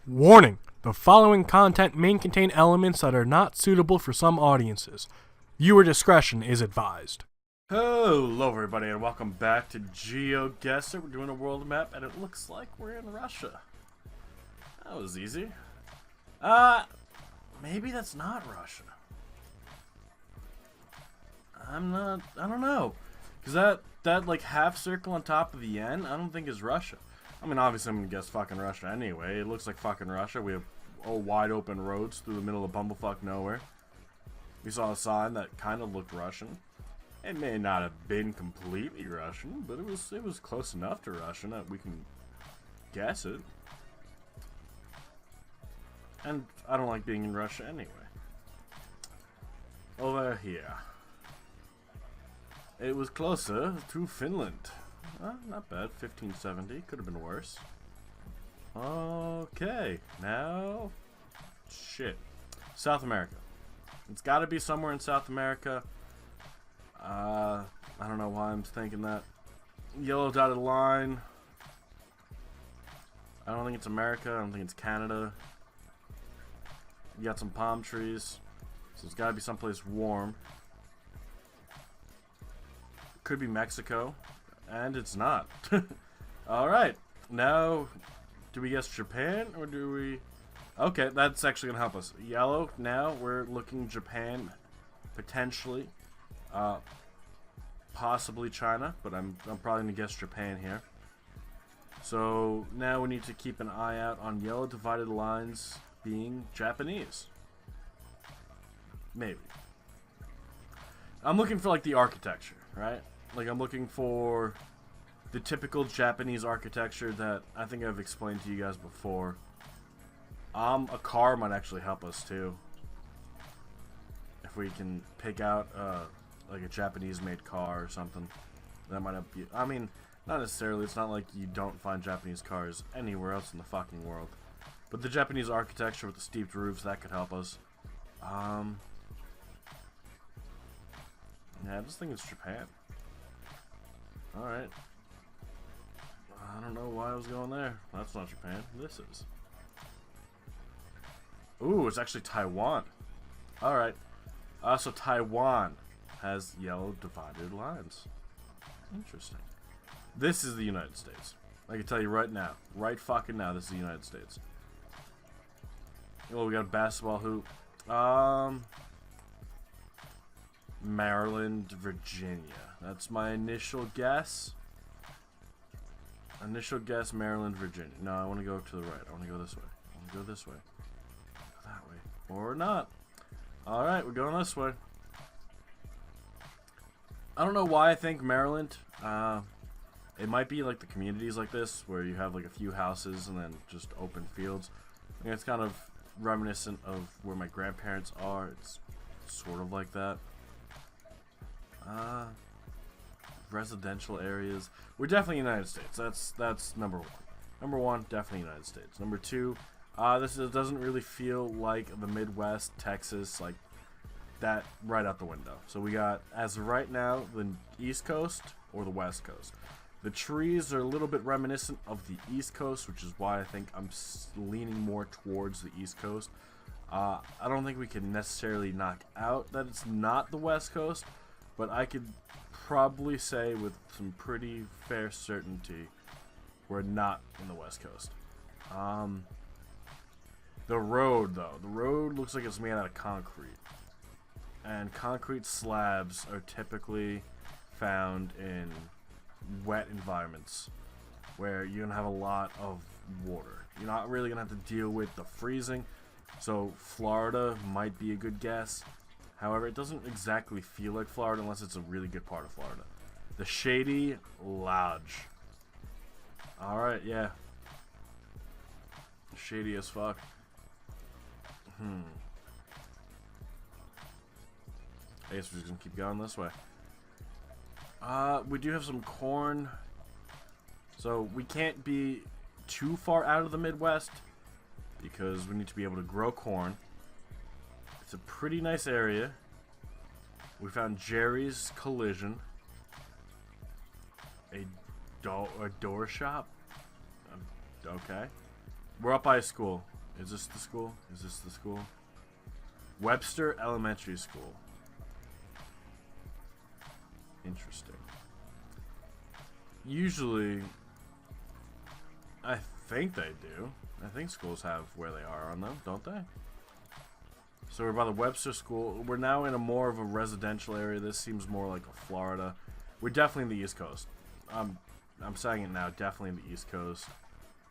Warning! The following content may contain elements that are not suitable for some audiences. Viewer discretion is advised. Hello everybody and welcome back to Geoguessr. We're doing a world map and it looks like we're in Russia. That was easy. Maybe that's not Russia. I don't know. Because that like half circle on top of the N, I don't think is Russia. I mean, obviously I'm gonna guess fucking Russia anyway. It looks like fucking Russia. We have all wide open roads through the middle of bumblefuck nowhere. We saw a sign that kind of looked Russian. It may not have been completely Russian, but it was close enough to Russian that we can guess it. And I don't like being in Russia anyway. Over here. It was closer to Finland. Not bad. 1570. Could have been worse. Okay. Now... shit. South America. It's got to be somewhere in South America. I don't know why I'm thinking that. Yellow dotted line. I don't think it's America. I don't think it's Canada. You got some palm trees. So it's got to be someplace warm. Could be Mexico. And it's not. Alright. Now, do we guess Japan or do we... Okay, that's actually going to help us. Yellow, now we're looking Japan, potentially. Possibly China, but I'm probably going to guess Japan here. So now we need to keep an eye out on yellow divided lines being Japanese. Maybe. I'm looking for like the architecture, right? Like I'm looking for the typical Japanese architecture that I think I've explained to you guys before. A car might actually help us too. If we can pick out like a Japanese made car or something. That might not be, I mean, not necessarily, it's not like you don't find Japanese cars anywhere else in the fucking world. But the Japanese architecture with the steeped roofs, that could help us. Yeah, I just think it's Japan. Alright. I don't know why I was going there. That's not Japan. This is. Ooh, it's actually Taiwan. Alright. So Taiwan has yellow divided lines. Interesting. This is the United States. I can tell you right now. Right fucking now, this is the United States. Oh, we got a basketball hoop. Maryland, Virginia. That's my initial guess. Initial guess, Maryland, Virginia. No, I want to go to the right. I want to go this way. I want to go this way. Go that way. Or not. Alright, we're going this way. I don't know why I think Maryland. It might be like the communities like this, where you have like a few houses and then just open fields. I mean, it's kind of reminiscent of where my grandparents are. It's sort of like that. Residential areas. We're definitely United States. That's number one. Number one, definitely United States. Number two, doesn't really feel like the Midwest, Texas, like that right out the window. So we got, as of right now, the East Coast or the West Coast. The trees are a little bit reminiscent of the East Coast, which is why I think I'm leaning more towards the East Coast. I don't think we can necessarily knock out that it's not the West Coast, but I could probably say with some pretty fair certainty we're not in the West Coast. The road, though. The road looks like it's made out of concrete. And concrete slabs are typically found in wet environments where you're going to have a lot of water. You're not really going to have to deal with the freezing. So Florida might be a good guess. However, it doesn't exactly feel like Florida unless it's a really good part of Florida. The Shady Lodge. Alright, yeah. Shady as fuck. I guess we're just gonna keep going this way. We do have some corn. So we can't be too far out of the Midwest because we need to be able to grow corn. It's a pretty nice area. We found Jerry's Collision. A door shop? Okay. We're up by a school. Is this the school? Is this the school? Webster Elementary School. Interesting. Usually, I think they do. I think schools have where they are on them, don't they? So we're by the Webster School. We're now in a more of a residential area. This seems more like a Florida. We're definitely in the East Coast. I'm saying it now. Definitely in the East Coast.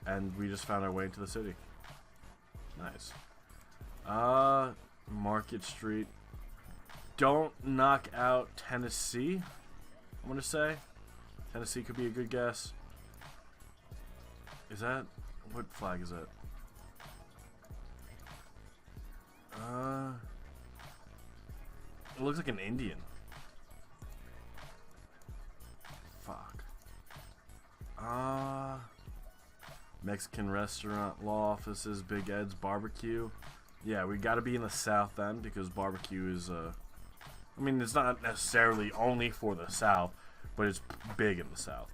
And we just found our way into the city. Nice. Market Street. Don't knock out Tennessee, I'm gonna say. Tennessee could be a good guess. Is that... what flag is that? It looks like an Indian. Fuck. Mexican restaurant, law offices, Big Ed's barbecue. Yeah, we gotta be in the South then, because barbecue is, I mean, it's not necessarily only for the South, but it's big in the South.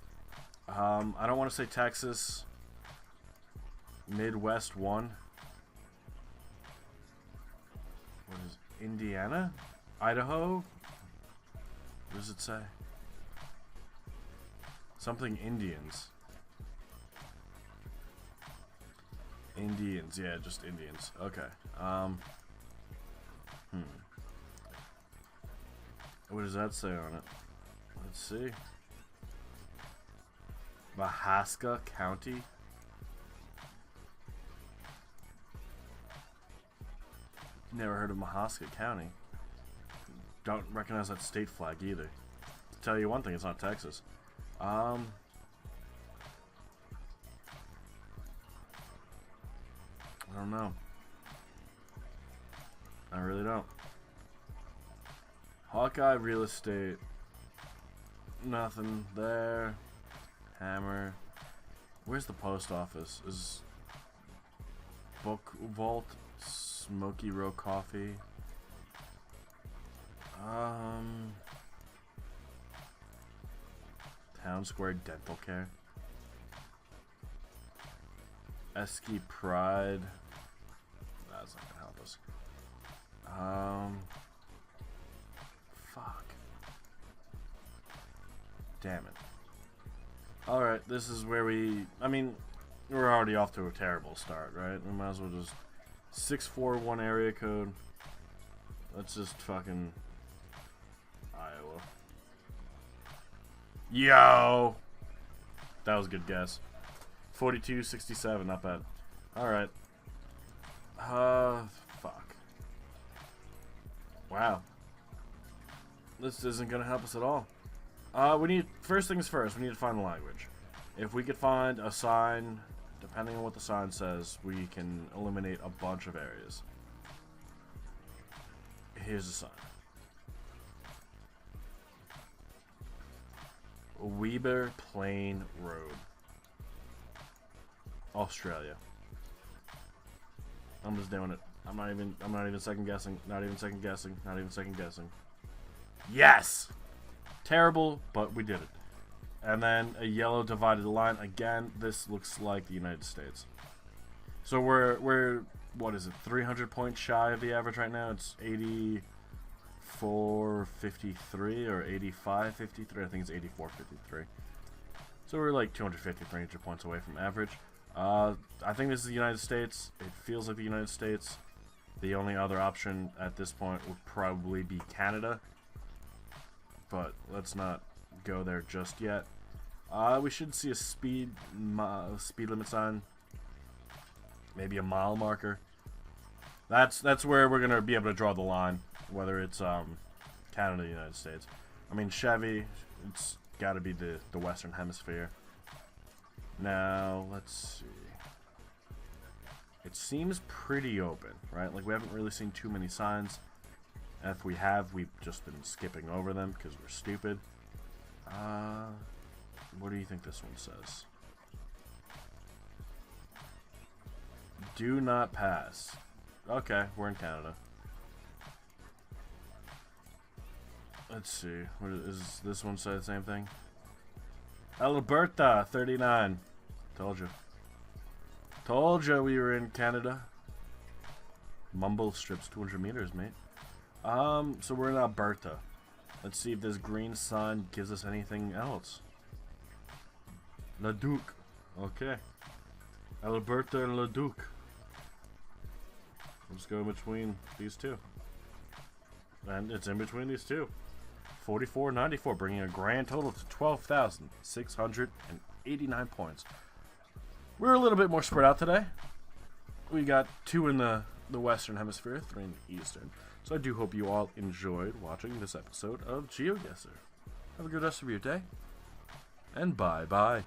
I don't want to say Texas. Midwest 1. What is it? Indiana? Idaho? What does it say? Something Indians. Indians, yeah, just Indians. Okay. What does that say on it? Let's see. Mahaska County. Never heard of Mahaska County. Don't recognize that state flag either. To tell you one thing, it's not Texas. I don't know. I really don't. Hawkeye Real Estate. Nothing there. Hammer. Where's the post office? Is Book Vault? Smoky Row Coffee. Town Square Dental Care. Esky Pride. That's not gonna help us. Fuck. Damn it. Alright, this is where we... I mean, we're already off to a terrible start, right? We might as well just... 641 area code. Let's just fucking... Iowa. Yo! That was a good guess. 4267, not bad. Alright. Fuck. Wow. This isn't gonna help us at all. We need... First things first, we need to find the language. If we could find a sign, depending on what the sign says, we can eliminate a bunch of areas. Here's the sign. Weber Plain Road. Australia. I'm just doing it. I'm not even second guessing. Not even second guessing. Not even second guessing. Yes! Terrible, but we did it. And then a yellow divided line. Again, this looks like the United States. So we're what is it? 300 points shy of the average right now. It's 84.53 or 85.53. I think it's 84.53. So we're like 250, 300 points away from average. I think this is the United States. It feels like the United States. The only other option at this point would probably be Canada. But let's not go there just yet. We should see a speed limit sign. Maybe a mile marker. That's where we're gonna be able to draw the line, whether it's Canada or the United States. I mean, Chevy, it's got to be the Western Hemisphere. Now let's see. It seems pretty open, right? Like we haven't really seen too many signs. And if we have, we've just been skipping over them because we're stupid. What do you think this one says? Do not pass. Okay, we're in Canada. Let's see. What is this one say the same thing? Alberta, 39. Told you. Told you we were in Canada. Mumble strips 200 meters, mate. So we're in Alberta. Let's see if this green sun gives us anything else. Leduc. Okay. Alberta and Leduc. Let's go in between these two. And it's in between these two. 44.94, bringing a grand total to 12,689 points. We're a little bit more spread out today. We got 2 in the Western Hemisphere, 3 in the Eastern. So I do hope you all enjoyed watching this episode of Geoguessr. Have a good rest of your day. And bye-bye.